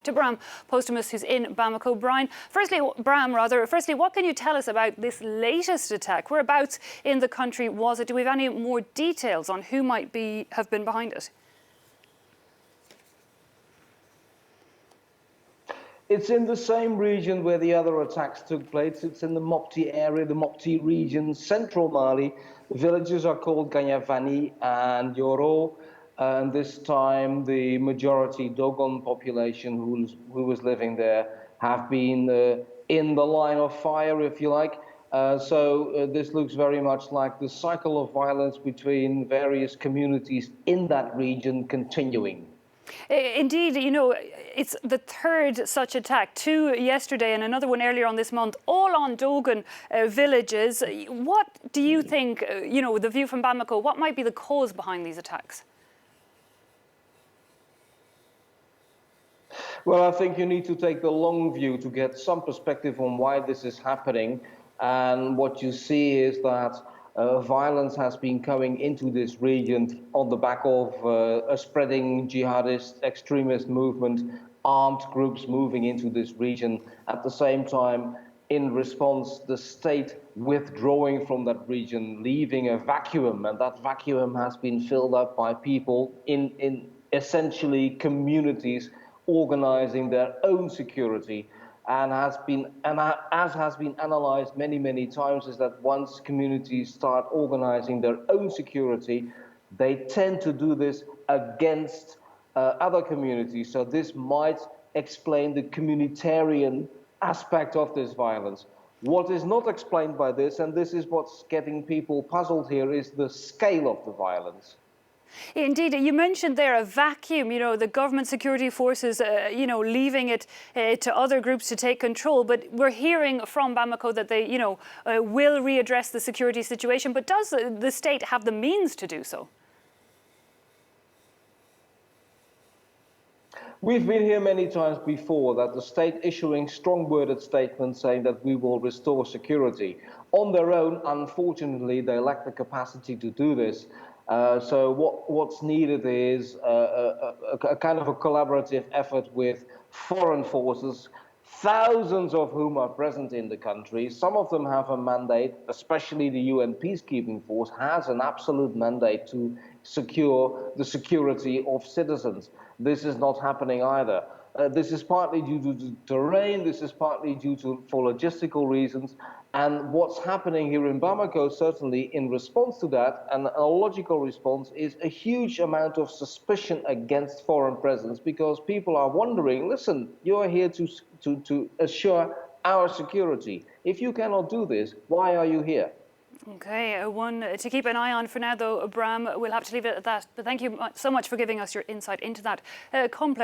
To Bram Postumus, who's in Bamako. Bram, firstly, what can you tell us about this latest attack? Whereabouts in the country was it? Do we have any more details on who might have been behind it? It's in the same region where the other attacks took place. It's in the Mopti area, the Mopti region, central Mali. The villages are called Ganyavani and Yoro. And this time, the majority Dogon population who was living there have been in the line of fire, if you like. So this looks very much like the cycle of violence between various communities in that region continuing. Indeed, it's the third such attack, 2 yesterday and another one earlier on this month, all on Dogon villages. What do you think, the view from Bamako, what might be the cause behind these attacks? Well, I think you need to take the long view to get some perspective on why this is happening. And what you see is that violence has been coming into this region on the back of a spreading jihadist extremist movement, armed groups moving into this region. At the same time, in response, the state withdrawing from that region, leaving a vacuum, and that vacuum has been filled up by people in essentially communities organizing their own security. And as has been analyzed many times, is that once communities start organizing their own security, they tend to do this against other communities. So this might explain the communitarian aspect of this violence. What is not explained by this, and this is what's getting people puzzled here, is the scale of the violence. Indeed, you mentioned there a vacuum, the government security forces, leaving it to other groups to take control. But we're hearing from Bamako that they, will readdress the security situation. But does the state have the means to do so? We've been here many times before that the state issuing strong-worded statements saying that we will restore security. On their own, unfortunately, they lack the capacity to do this. So what's needed is a kind of a collaborative effort with foreign forces, thousands of whom are present in the country. Some of them have a mandate, especially the UN peacekeeping force has an absolute mandate to secure the security of citizens. This is not happening either. This is partly due to the terrain, this is partly due for logistical reasons. And what's happening here in Bamako, certainly in response to that, and a logical response, is a huge amount of suspicion against foreign presence, because people are wondering, listen, you're here to assure our security. If you cannot do this, why are you here? Okay, one to keep an eye on for now, though, Bram. We'll have to leave it at that. But thank you so much for giving us your insight into that complex